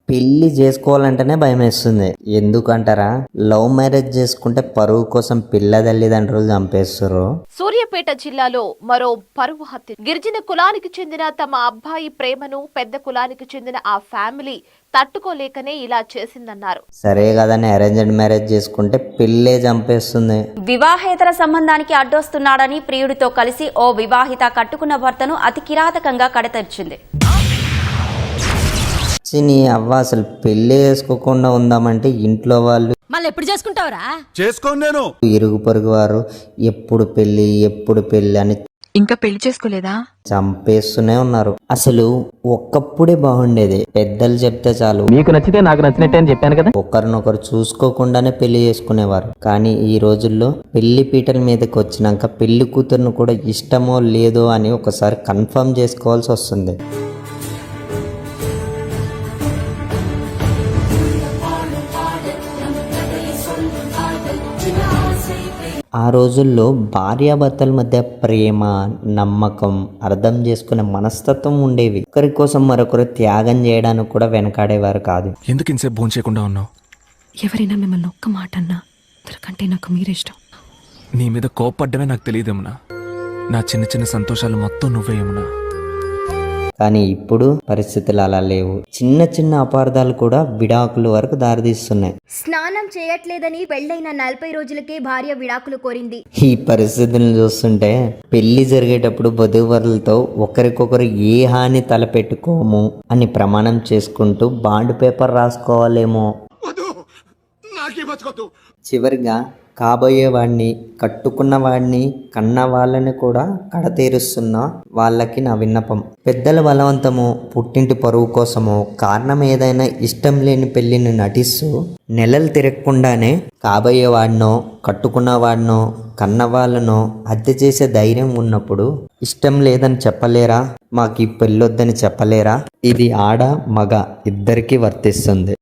పెళ్లి చేసుకోవాలంటేనే భయం వేస్తుంది. ఎందుకంటారా? లవ్ మ్యారేజ్ చేసుకుంటే పరువు కోసం పిల్ల తల్లిదండ్రులు చంపేస్తారు. సూర్యాపేట జిల్లాలో మరో పరువు హత్య. గిరిజన కులానికి చెందిన తమ అబ్బాయి ప్రేమను పెద్ద కులానికి చెందిన ఆ ఫ్యామిలీ తట్టుకోలేకనే ఇలా చేసిందన్నారు. సరే కదని అరేంజ్డ్ మ్యారేజ్ చేసుకుంటే పిల్లే చంపేస్తుంది. వివాహేతర సంబంధానికి అడ్డొస్తున్నాడని ప్రియుడితో కలిసి ఓ వివాహిత కట్టుకున్న భర్తను అతి కిరాతకంగా కడతెరిచింది. నీ అవ్వ అసలు పెళ్లి చేసుకోకుండా ఉందామంటే ఇంట్లో వాళ్ళు మళ్ళీ ఎప్పుడు చేసుకుంటావురా? చేసుకోను నేను. ఇరుగు పొరుగు వారు ఎప్పుడు పెళ్లి అని ఇంకా పెళ్లి చేసుకోలేదా? చంపేస్తూనే ఉన్నారు. అసలు ఒక్కప్పుడే బాగుండేది. పెద్దలు చెప్తే చాలు, మీకు నచ్చితే నాకు నచ్చినట్టే అని చెప్పాను కదా. ఒకరినొకరు చూసుకోకుండానే పెళ్లి చేసుకునేవారు. కానీ ఈ రోజుల్లో పెళ్లి పీటల మీదకి వచ్చినాక పెళ్లి కూతురును కూడా ఇష్టమో లేదో అని ఒకసారి కన్ఫర్మ్ చేసుకోవాల్సి వస్తుంది. ఆ రోజుల్లో భార్యాభర్తల మధ్య ప్రేమ, నమ్మకం, అర్థం చేసుకునే మనస్తత్వం ఉండేవి. ఒకరి కోసం మరొకరు త్యాగం చేయడానికి కూడా వెనకాడేవారు కాదు. ఎందుకు ఇంతసేపు భోజనం చేయకుండా ఉన్నావు? ఎవరైనా మిమ్మల్ని ఒక్క మాట అన్నా దొరకంటే నాకు మీరే ఇష్టం. నీ మీద కోపడ్డమే నాకు తెలియదేమన్నా. నా చిన్న చిన్న సంతోషాలు మొత్తం నువ్వే యమునా. కానీ ఇప్పుడు పరిస్థితులు అలా లేవు. చిన్న చిన్న అపార్థాలు కూడా విడాకుల వరకు దారితీస్తున్నాయి. స్నానం చేయట్లేదని పెళ్లైన 40 రోజులకే భార్య విడాకులు కోరింది. ఈ పరిస్థితులను చూస్తుంటే పెళ్లి జరిగేటప్పుడు వధూవరులతో ఒకరికొకరు ఏ హాని తలపెట్టుకోము అని ప్రమాణం చేసుకుంటూ బాండ్ పేపర్ రాసుకోవాలేమో. చివరిగా కాబోయే వాడిని, కట్టుకున్న వాడిని, కన్న వాళ్ళని కూడా కడతీరుస్తున్న వాళ్ళకి నా విన్నపం. పెద్దల బలవంతమో, పుట్టింటి పరువు కోసమో, కారణం ఏదైనా ఇష్టం లేని పెళ్లిని నటిస్తూ నెలలు తిరగకుండానే కాబోయే వాడినో, కట్టుకున్న వాడినో, కన్న వాళ్ళనో హత్య చేసే ధైర్యం ఉన్నప్పుడు ఇష్టం లేదని చెప్పలేరా? మాకు ఈ పెళ్ళొద్దని చెప్పలేరా? ఇది ఆడ మగ ఇద్దరికీ వర్తిస్తుంది.